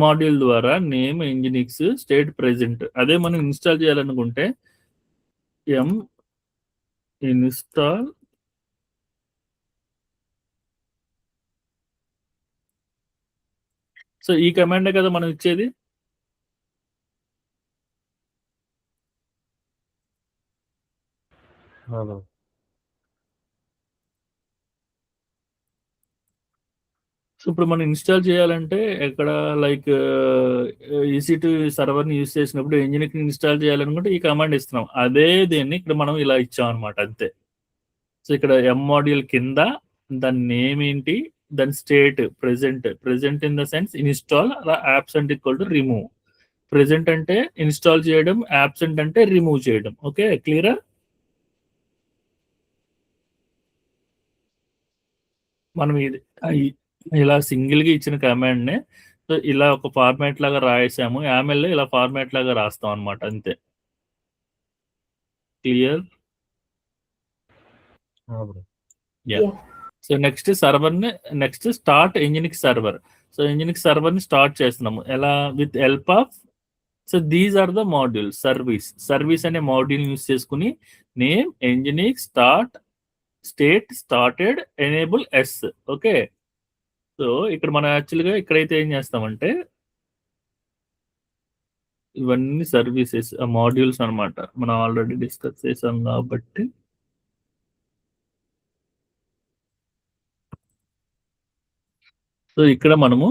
మాడ్యూల్ ద్వారా నేమ్ ఎంజినిక్స్ స్టేట్ ప్రెసెంట్. అదే మనం ఇన్స్టాల్ చేయాలనుకుంటే ఇన్స్టాల్ సో ఈ కమాండే కదా మనం ఇచ్చేది. సో ఇప్పుడు మనం ఇన్స్టాల్ చేయాలంటే ఎక్కడ లైక్ EC2 సర్వర్ని యూజ్ చేసినప్పుడు ఎంజినిక్ ఇన్స్టాల్ చేయాలనుకుంటే ఈ కమాండ్ ఇస్తున్నాం. అదే దీన్ని ఇక్కడ మనం ఇలా ఇచ్చాం అనమాట, అంతే. సో ఇక్కడ మాడ్యూల్ కింద దాని నేమ్ ఏంటి, దాని state present in the sense install, absent equal to remove. Present అంటే ఇన్స్టాల్ చేయడం, యాబ్సెంట్ అంటే రిమూవ్ చేయడం. ఓకే, క్లియరా? మనం ఇది ఇలా సింగిల్ గా ఇచ్చిన కమాండ్ నే సో ఇలా ఒక ఫార్మాట్ లాగా రాసాము. యామెల్ లో ఇలా ఫార్మాట్ లాగా రాస్తాం అనమాట, అంతే. Clear? So next start nginx server. So nginx server ని స్టార్ట్ చేస్తున్నాము ఎలా, with help of so these are the module. Service అనే మాడ్యూల్ యూస్ చేసుకుని name ఎంజినిక్ state started enable yes. Okay, so ఇక్కడ మనం యాక్చువల్గా ఇక్కడైతే ఏం చేస్తామంటే ఇవన్నీ సర్వీసెస్ మాడ్యూల్స్ అన్నమాట. మనం ఆల్రెడీ డిస్కస్ చేసాం కాబట్టి సో ఇక్కడ మనము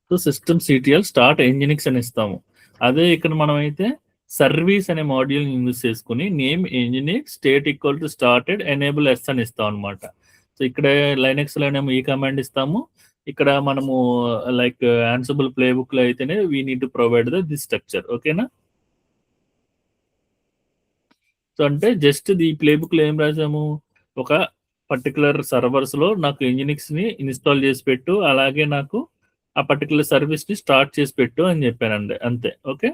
so system CTL start Nginx అని ఇస్తాము. అదే ఇక్కడ మనం అయితే సర్వీస్ అనే మాడ్యూల్ యూజ్ చేసుకుని name ఎంజినిక్ state equal to started enable yes అని ఇస్తాం అనమాట. సో ఇక్కడ లైనెక్స్ లోనేమో ఈ కమాండ్ ఇస్తాము. ఇక్కడ మనము లైక్ యాన్సిబుల్ ప్లే బుక్ లో అయితేనే we need to provide the structure. ఓకేనా? సో అంటే జస్ట్ ఈ ప్లే బుక్ లో ఏం రాసాము, ఒక పర్టికులర్ సర్వర్స్ లో నాకు ఎంజినిక్స్ ని ఇన్స్టాల్ చేసి పెట్టు, అలాగే నాకు ఆ పర్టికులర్ సర్వీస్ ని స్టార్ట్ చేసి పెట్టు అని చెప్పానండి, అంతే. ఓకే,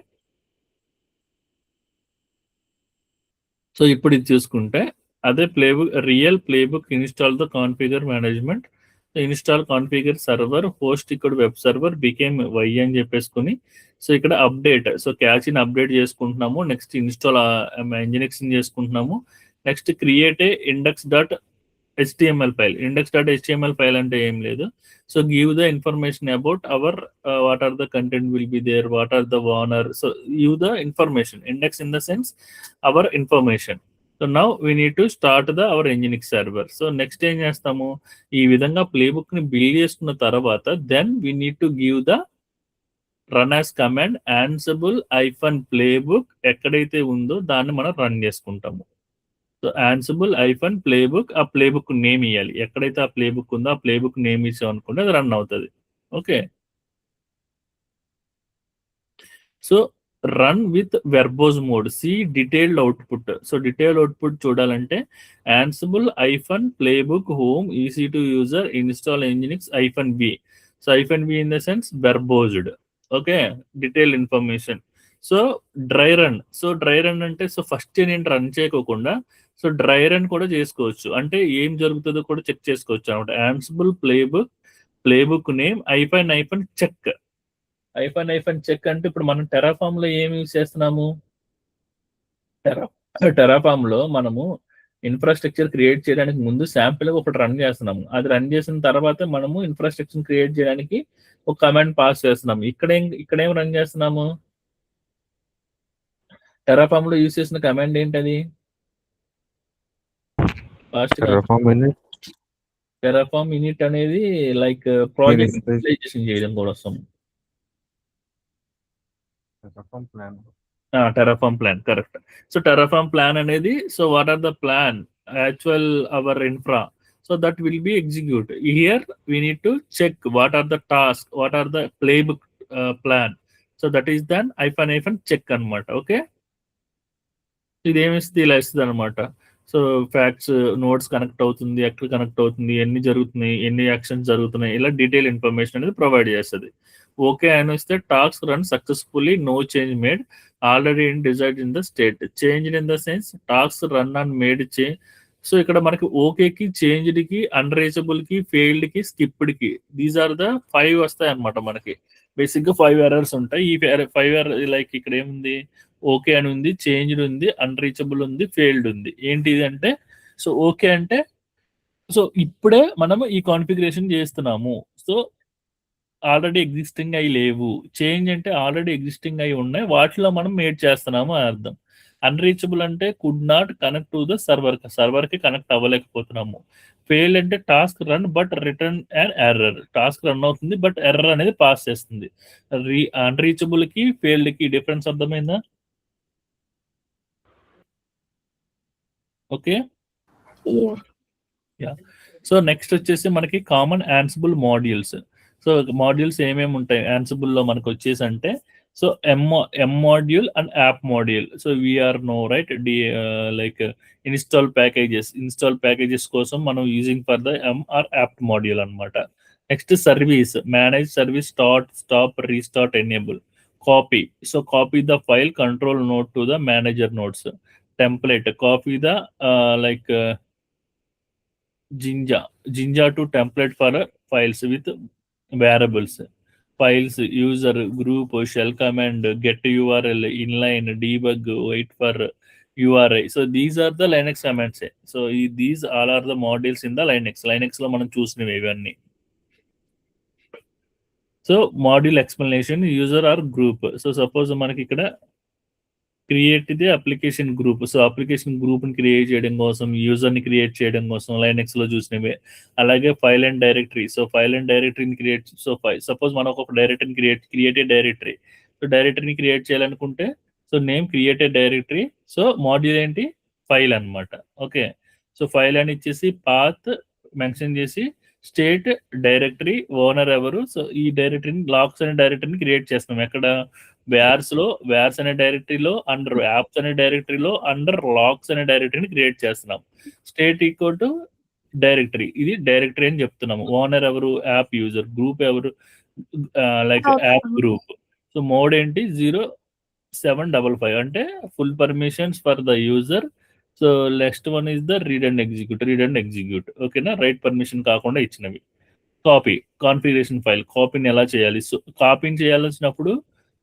సో ఇప్పుడు ఇది చూసుకుంటే అదే real playbook install the configure management, install configure server, host ఇక్కడ వెబ్ సర్వర్ బికేమ్ వై అని చెప్పేసుకుని సో ఇక్కడ అప్డేట్, సో క్యాచ్ని అప్డేట్ చేసుకుంటున్నాము. నెక్స్ట్ ఇన్స్టాల్ ఎంజినిక్స్ చేసుకుంటున్నాము. Next create a index.html file అంటే ఏం లేదు. So give the information about our what are the content will be there, what are the owner. So give the information, index in the sense our information. So so now we need to start our Nginx server. So next ఏం చేస్తాము, ఈ విధంగా playbook ని build చేసుకున్న తర్వాత then we need to give the run as command Ansible -playbook ఎక్కడైతే ఉందో దాన్ని మనం రన్ చేసుకుంటాము. సో యాన్సిబుల్ -ప్లేబుక్, ఆ ప్లేబుక్ నేమ్ ఇవ్వాలి. ఎక్కడైతే ఆ ప్లేబుక్ ఉందో ఆ ప్లేబుక్ నేమ్ ఇచ్చాం అనుకుంటే అది రన్ అవుతుంది. Okay, so run with verbose mode, see detailed output. So detailed output చూడాలంటే Ansible -playbook home EC2 user install Nginx -b. So -b in the sense verbosed. Okay, detail information. So dry run. So dry run అంటే so first నేను run చేయకోకుండా so dry run కూడా చేసుకోవచ్చు. అంటే ఏం జరుగుతుందో కూడా చెక్ చేసుకోవచ్చు అనమాట. Ansible playbook name check. Check అంటే ఇప్పుడు మనం టెరాఫామ్ లో ఏమి యూజ్ చేస్తున్నాము, టెరాఫామ్ లో మనము ఇన్ఫ్రాస్ట్రక్చర్ క్రియేట్ చేయడానికి ముందు శాంపిల్ ఒకటి రన్ చేస్తున్నాము. అది రన్ చేసిన తర్వాత మనము ఇన్ఫ్రాస్ట్రక్చర్ క్రియేట్ చేయడానికి ఒక కమాండ్ పాస్ చేస్తున్నాము. ఇక్కడేం రన్ చేస్తున్నాము, టెరాఫామ్ లో యూజ్ చేసిన కమాండ్ ఏంటది, టెరాఫామ్ ఇనిట్ అనేది లైక్ ప్రాజెక్ట్ విజువలైజేషన్ చేయడం కోసం. Terraform plan, correct. So Terraform plan అనేది, so what are the plan, actual our infra, so that will be execute. Here we need to check what are the task, what are the playbook plan. So that is then -check అనమాట. Okay, ఇదేమిస్తుంది, ఇలా ఇస్తుంది అనమాట. So facts, notes connect అవుతుంది, ఎక్కడ connect అవుతుంది, ఎన్ని జరుగుతున్నాయి, ఎన్ని యాక్షన్స్ జరుగుతున్నాయి, ఇలా డీటెయిల్ ఇన్ఫర్మేషన్ అనేది ప్రొవైడ్ చేస్తుంది. ఓకే అని వస్తే task run successfully, no change made, already desired in the state. Change in the sense task run and made change. So ఇక్కడ మనకి ఓకేకి, చేంజ్డ్కి, అన్రీచబుల్కి, ఫెయిల్డ్కి, స్కిప్డ్కి, దీస్ ఆర్ ద 5 వస్తాయి అనమాట. మనకి బేసిక్గా 5 ఎర్రర్స్ ఉంటాయి. ఈ 5 ఎర్రర్ లైక్ ఇక్కడ ఏముంది, ఓకే అని ఉంది, చేంజ్డ్ ఉంది, అన్రీచబుల్ ఉంది, ఫెయిల్డ్ ఉంది. ఏంటిది అంటే, సో ఓకే అంటే సో ఇప్పుడే మనము ఈ కాన్ఫిగరేషన్ చేస్తున్నాము, సో ఆల్రెడీ ఎగ్జిస్టింగ్ అయి లేవు. చేంజ్ అంటే ఆల్రెడీ ఎగ్జిస్టింగ్ అయి ఉన్నాయి, వాటిలో మనం మేడ్ చేస్తున్నాము అని అర్థం. అన్రీచబుల్ అంటే could not connect to the సర్వర్కి కనెక్ట్ అవ్వలేకపోతున్నాము. ఫెయిల్ అంటే task run but return and error, task run అవుతుంది బట్ ఎర్రర్ అనేది పాస్ చేస్తుంది. అన్రీచబుల్కి, ఫెయిల్డ్కి డిఫరెన్స్ అర్థమైందా? ఓకే, సో నెక్స్ట్ వచ్చేసి మనకి common Ansible modules. So modules ఏమేమి ఉంటాయి యాన్సిబుల్ లో మనకు వచ్చేసి అంటే, so yum module and apt module. So we are know right like install packages కోసం మనం using for the yum or app module అనమాట. Next service, manage service, stop, restart, enable. Copy, so copy the file, control note to the manager notes. Template, copy the like Jinja to template for files with variables. Files, user, group, shell command, get URL, inline, debug, wait for URI. So these are the Linux commands. So these all are the modules in the Linux లో మనం చూసినవి ఇవన్నీ. So module explanation, user or group. So suppose మనకి ఇక్కడ create the application group. So application గ్రూప్ని create చేయడం కోసం, యూజర్ని క్రియేట్ చేయడం కోసం లైనెక్స్లో చూసినవే. అలాగే file and directory. So file and డైరెక్టరీని క్రియేట్, సో సపోజ్ మనం ఒక డైరెక్టరీని క్రియేటెడ్ డైరెక్టరీ. సో డైరెక్టరీని క్రియేట్ చేయాలనుకుంటే so name created directory. So module ఏంటి, ఫైల్ అనమాట. ఓకే, సో ఫైల్ అని ఇచ్చేసి పాత్ మెన్షన్ చేసి, స్టేట్, డైరెక్టరీ, ఓనర్ ఎవరు. సో ఈ డైరెక్టరీని, లాక్స్ అనే డైరెక్టరీని క్రియేట్ చేస్తాం. ఎక్కడ, వ్యార్స్ అనే డైరెక్టరీలో, అండర్ యాప్స్ అనే డైరెక్టరీలో, అండర్ లాక్స్ అనే డైరెక్టరీని క్రియేట్ చేస్తున్నాం. స్టేట్ ఈక్వల్ టు డైరెక్టరీ, ఇది డైరెక్టరీ అని చెప్తున్నాము. ఓనర్ ఎవరు, యాప్ యూజర్. గ్రూప్ ఎవరు, like app group. So mode ఏంటి, 0755 అంటే full permissions for the user. So next one is the read and execute. ఓకేనా, రైట్ పర్మిషన్ కాకుండా ఇచ్చినవి. కాపీ, కాన్ఫిగరేషన్ ఫైల్, కాపీని ఎలా చేయాలి. సో కాపీని చేయాల్సినప్పుడు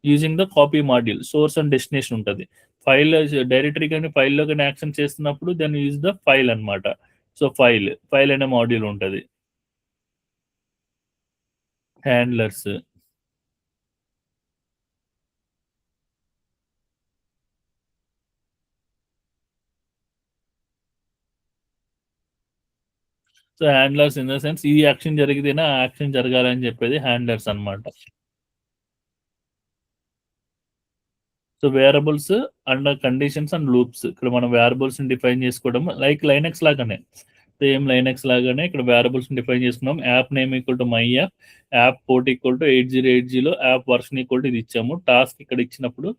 using the copy module, source and destination ఉంటుంది. ఫైల్ డైరెక్టరీ కానీ ఫైల్లో కానీ యాక్షన్ చేస్తున్నప్పుడు దెన్ యూజ్ ద ఫైల్ అనమాట. సో ఫైల్ అనే మాడ్యూల్ ఉంటుంది. Handlers, so handlers in the sense ఈ యాక్షన్ జరిగితేనే ఆ యాక్షన్ జరగాలని చెప్పేది హ్యాండ్లర్స్ అన్నమాట. So variables and conditions and loops ఇక్కడ మనం వేరబుల్స్ డిఫైన్ చేసుకోవడం లైక్ లైనెక్స్ లాగానే, సేమ్ లైనెక్స్ లాగానే ఇక్కడ వేరబుల్స్ డిఫైన్ చేసుకున్నాం. App name equal to my app, app port equal to 8080, app version equal to ఇది ఇచ్చాము. టాస్క్ ఇక్కడ ఇచ్చినప్పుడు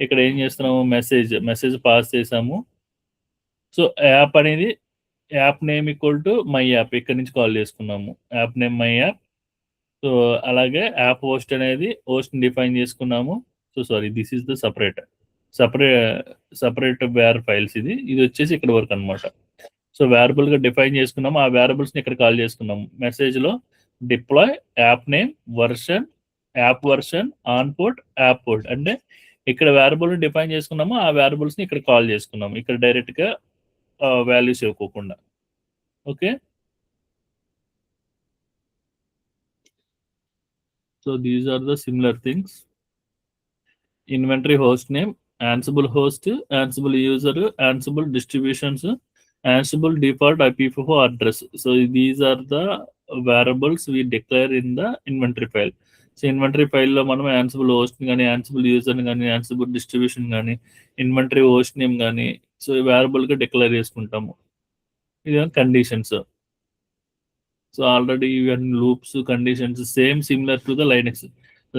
ఇక్కడ ఏం చేస్తున్నాము, మెసేజ్ పాస్ చేసాము. సో యాప్ అనేది app name equal to my app ఇక్కడ నుంచి కాల్ చేసుకున్నాము, app name my app. So అలాగే యాప్ హోస్ట్ అనేది హోస్ట్ డిఫైన్ చేసుకున్నాము. So sorry, this is the separate var files, ఇది వచ్చేసి ఇక్కడ వరకు అనమాట. సో వేరబుల్ గా డిఫైన్ చేసుకున్నాము, ఆ వేరబుల్స్ ని ఇక్కడ కాల్ చేసుకున్నాము. మెసేజ్ లో deploy app name version, app version, on port, app port అంటే ఇక్కడ వేరబుల్ డిఫైన్ చేసుకున్నాము, ఆ వేరబుల్స్ ని ఇక్కడ కాల్ చేసుకున్నాము, ఇక్కడ డైరెక్ట్ గా వాల్యూస్ ఇవ్వకుండా. Okay, so these are the similar things. Inventory host name, Ansible host, Ansible user, Ansible distributions, Ansible default IPFO address. So these are the variables we declare in the inventory file. So inventory ఫైల్లో మనం Ansible host కానీ, Ansible user కానీ, Ansible distribution కానీ, inventory host name కానీ so వేరబుల్గా declare చేసుకుంటాము. ఇది conditions. So already ఇవన్నీ loops, conditions same similar to the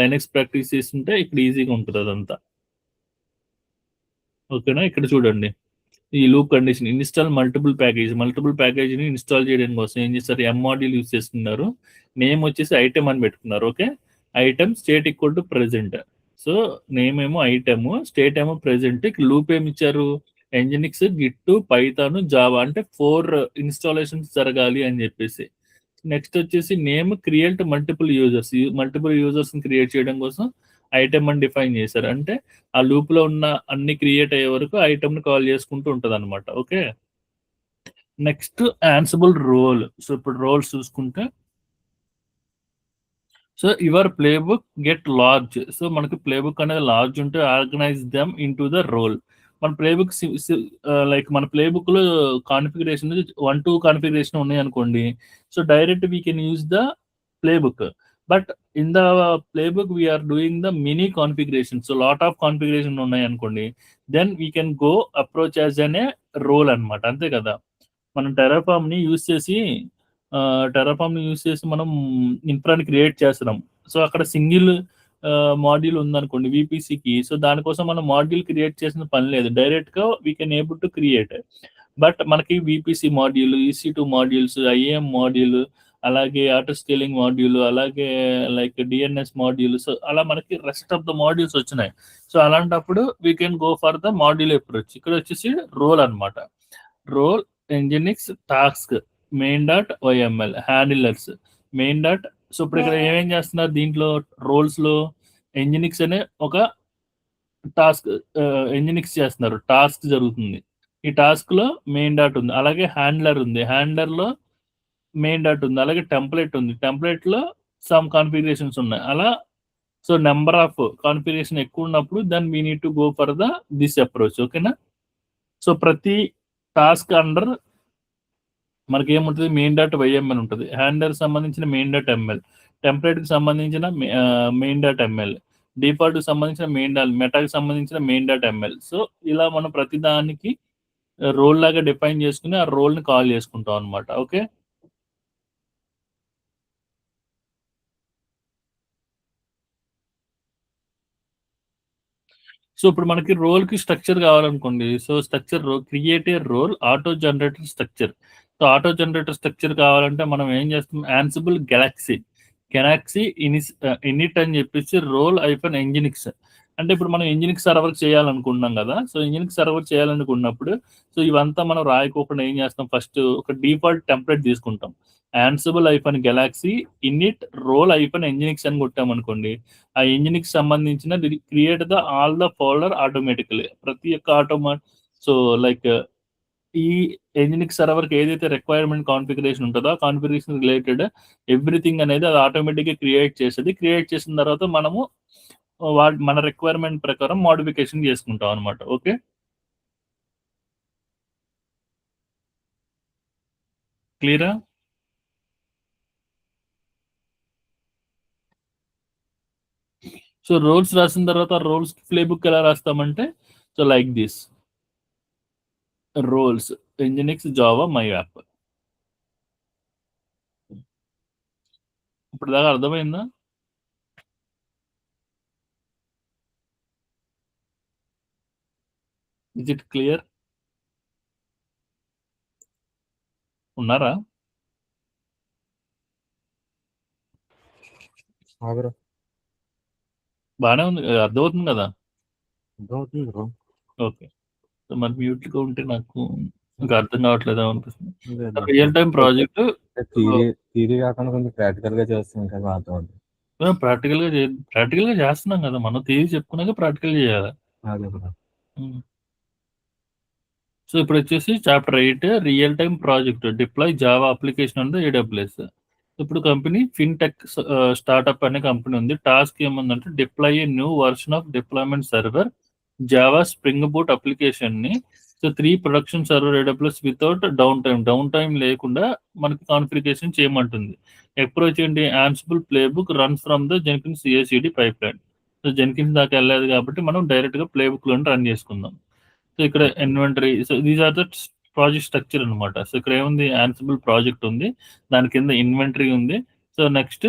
Linux practice చేస్తుంటే ఇక్కడ ఈజీగా ఉంటుంది అదంతా. ఓకేనా, ఇక్కడ చూడండి ఈ లూప్ కండిషన్ ఇన్స్టాల్ మల్టిపుల్ ప్యాకేజ్ని ఇన్స్టాల్ చేయడం కోసం ఏం చేస్తారు, ఎం మాడ్యూల్ యూజ్ చేస్తున్నారు. నేమ్ వచ్చేసి ఐటమ్ అని పెట్టుకున్నారు. Okay, item state equal to present. So name ఏమో ఐటమ్, స్టేట్ ఏమో ప్రెజెంట్. లూప్ ఏమి ఇచ్చారు, ఎంజినిక్స్, గిట్, పైథాన్, జావా అంటే 4 ఇన్స్టాలేషన్స్ జరగాలి అని చెప్పేసి. నెక్స్ట్ వచ్చేసి name create multiple users create చేయడం కోసం ఐటమ్ అని డిఫైన్ చేశారు. అంటే ఆ లూప్ లో ఉన్న అన్ని క్రియేట్ అయ్యే వరకు ఐటమ్ ని కాల్ చేసుకుంటూ ఉంటది అనమాట. Okay, next Ansible role. So ఇప్పుడు రోల్స్ చూసుకుంటే so your playbook get large. So మనకి ప్లేబుక్ అనేది లార్జ్ ఉంటే organize them into the role. మన ప్లేబుక్ లైక్ మన ప్లేబుక్ లో కాన్ఫిగరేషన్ 1-2 కాన్ఫిగరేషన్ ఉన్నాయి అనుకోండి. So direct we can use the playbook, but in the playbook we're doing the mini configuration. So lot of configuration ఉన్నాయి అనుకోండి, then we can go approach as an A role అనమాట. అంతే కదా, మనం Terraform ని use చేసి మనం ఇన్ఫ్రాని create చేస్తున్నాం. సో అక్కడ సింగిల్ మాడ్యూల్ ఉందనుకోండి విపిసికి. సో దానికోసం మనం మాడ్యూల్ క్రియేట్ చేసిన పని లేదు, డైరెక్ట్ గా we can able to create. But మనకి VPC module, EC2 modules, IAM module, అలాగే ఆటో స్కేలింగ్ మాడ్యూల్, అలాగే లైక్ డిఎన్ఎస్ మాడ్యూల్, సో అలా మనకి రెస్ట్ ఆఫ్ ద మాడ్యూల్స్ వచ్చినాయి. సో అలాంటప్పుడు we can go for the module approach. ఇక్కడ వచ్చేసి role అనమాట. Role, Nginx, task, main.yml, handlers, main. So ఇప్పుడు ఇక్కడ ఏమేం చేస్తున్నారు దీంట్లో రోల్స్ లో, ఎంజినిక్స్ అనే ఒక టాస్క్ ఎంజినిక్స్ చేస్తున్నారు, టాస్క్ జరుగుతుంది. ఈ టాస్క్ లో మెయిన్ డాట్ ఉంది, అలాగే హ్యాండ్లర్ ఉంది, హ్యాండ్లర్ లో మెయిన్ డాట్ ఉంది, అలాగే టెంప్లెట్ ఉంది, టెంప్లెట్ లో సమ్ కాన్ఫిగరేషన్స్ ఉన్నాయి. అలా సో నెంబర్ ఆఫ్ కాన్ఫిగరేషన్ ఎక్కువ ఉన్నప్పుడు then we need to go for the this approach. ఓకేనా, సో ప్రతి టాస్క్ అండర్ మనకి ఏముంటుంది, main.yml ఉంటుంది, హ్యాండర్ సంబంధించిన main.ml, టెంప్లెట్ కి సంబంధించిన main.ml, డిఫాల్ట్ కి సంబంధించిన మెటాకి సంబంధించిన main.ml. సో ఇలా మనం ప్రతి దానికి రోల్ లాగా డిఫైన్ చేసుకుని ఆ రోల్ ని కాల్ చేసుకుంటాం అనమాట. ఓకే, సో ఇప్పుడు మనకి రోల్ కి స్ట్రక్చర్ కావాలనుకోండి. So structure create a role auto generator structure. So auto generator structure కావాలంటే మనం ఏం చేస్తాం, Ansible గెలాక్సీ ఇనిట్ అని చెప్పేసి రోల్ -Nginx. అంటే ఇప్పుడు మనం Nginx సర్వర్ చేయాలనుకుంటున్నాం కదా. సో Nginx సర్వర్ చేయాలనుకున్నప్పుడు సో ఇవంతా మనం రాయకోకుండా ఏం చేస్తాం, ఫస్ట్ ఒక డిఫాల్ట్ టెంప్లెట్ తీసుకుంటాం, Ansible -galaxy init role -Nginx అని కొట్టామనుకోండి. ఆ Nginx సంబంధించిన create the all the folder automatically, ప్రతి ఒక్క సో లైక్ ఈ Nginx సర్వర్ కి ఏదైతే రిక్వైర్మెంట్ కాన్ఫిగరేషన్ ఉంటుందో ఆ కాన్ఫిగరేషన్ రిలేటెడ్ ఎవ్రీథింగ్ అనేది అది ఆటోమేటిక్ గా క్రియేట్ చేసేది. క్రియేట్ చేసిన తర్వాత మనము మన రిక్వైర్మెంట్ ప్రకారం మోడిఫికేషన్ చేసుకుంటాం అనమాట. ఓకే, క్లియరా? సో రోల్స్ రాసిన తర్వాత రోల్స్ ప్లే బుక్ ఎలా రాస్తామంటే so like this roles Nginx Java my app. ఇప్పుడు దాకా అర్థమైందా? Is it clear? ఉన్నారా? బ్రో బాగానే ఉంది, అర్థమవుతుంది కదా? అర్థమవుతుంది బ్రో. ఓకే. సో మరి మ్యూట్గా ఉంటే నాకు ఇంకా అర్థం కావట్లేదు అనిపిస్తుంది. రియల్ టైం ప్రాజెక్ట్ థియరీ కాకుండా కొంచెం ప్రాక్టికల్ గా చేస్తాం కదా అర్థం. ప్రాక్టికల్ గా చేస్తున్నాం కదా, మనం థియరీ చెప్పుకున్నాక ప్రాక్టికల్ చేయాలి. అదే బ్రో. సో ఇప్పుడు వచ్చేసి chapter 8 real time project deploy Java application on the AWS. ఇప్పుడు కంపెనీ ఫిన్టెక్ స్టార్ట్అప్ అనే కంపెనీ ఉంది. టాస్క్ ఏముందంటే deploy a new version of deployment server Java Spring Boot application ని so 3 production server AWS without down time లేకుండా మనకి configuration చేయమంటుంది. Approach ఏంటి? Ansible playbook run from the Jenkins CI/CD pipeline. So Jenkins దాకా వెళ్ళలేదు కాబట్టి మనం direct గా ప్లేబుక్ లో రన్ చేసుకుందాం. సో ఇక్కడ inventory, so these are the project structure అనమాట. సో ఇక్కడ ఏముంది? యాన్సిబుల్ ప్రాజెక్ట్ ఉంది, దాని కింద ఇన్వెంటరీ ఉంది. సో నెక్స్ట్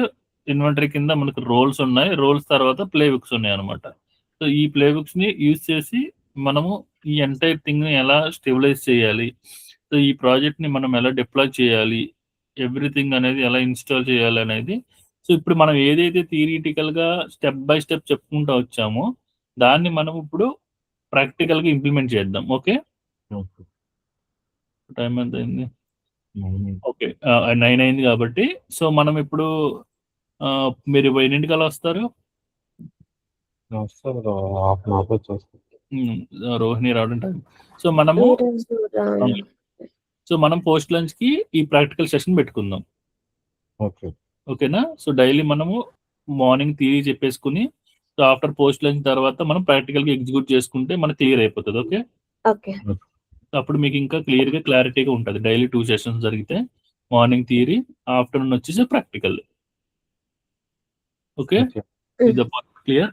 ఇన్వెంటరీ కింద మనకు రోల్స్ ఉన్నాయి, రోల్స్ తర్వాత ప్లే బుక్స్ ఉన్నాయి అనమాట. సో ఈ ప్లే బుక్స్ ని యూజ్ చేసి మనము ఈ ఎంటైర్ థింగ్ ని ఎలా స్టెబిలైజ్ చేయాలి, సో ఈ ప్రాజెక్ట్ ని మనం ఎలా డిప్లాయ్ చేయాలి, ఎవ్రీథింగ్ అనేది ఎలా ఇన్స్టాల్ చేయాలి అనేది. సో ఇప్పుడు మనం ఏదైతే థియరిటికల్ గా స్టెప్ బై స్టెప్ చెప్పుకుంటూ వచ్చామో దాన్ని మనం ఇప్పుడు ప్రాక్టికల్ గా ఇంప్లిమెంట్ చేద్దాం. ఓకే, టైం ఎంత అయింది? ఓకే, 9 అయింది కాబట్టి సో మనం ఇప్పుడు మీరు ఎన్నింటికల్లా వస్తారు? రోహిణి రావడం టైం. సో మనము మనం పోస్ట్ లంచ్ కి ఈ ప్రాక్టికల్ సెషన్ పెట్టుకుందాం. ఓకేనా? సో డైలీ మనము మార్నింగ్ థియరీ చెప్పేసుకుని సో ఆఫ్టర్ పోస్ట్ లంచ్ తర్వాత మనం ప్రాక్టికల్ గా ఎగ్జిక్యూట్ చేసుకుంటే మనకి క్లియర్ అయిపోతుంది. ఓకే, అప్పుడు మీకు ఇంకా క్లియర్ గా క్లారిటీగా ఉంటుంది. డైలీ 2 సెషన్స్ జరిగితే మార్నింగ్ థియరీ, ఆఫ్టర్నూన్ వచ్చేసి practical. Okay, clear?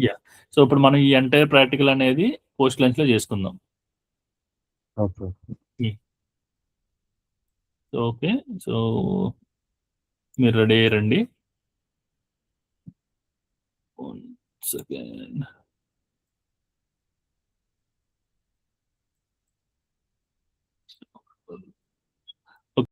Yeah. So ఇప్పుడు మనం ఈ ఎంటైర్ ప్రాక్టికల్ అనేది పోస్ట్ లంచ్ లో చేసుకుందాం. ఓకే, సో మీరు రెడీ అయ్యారండి? 1 సెకండ్.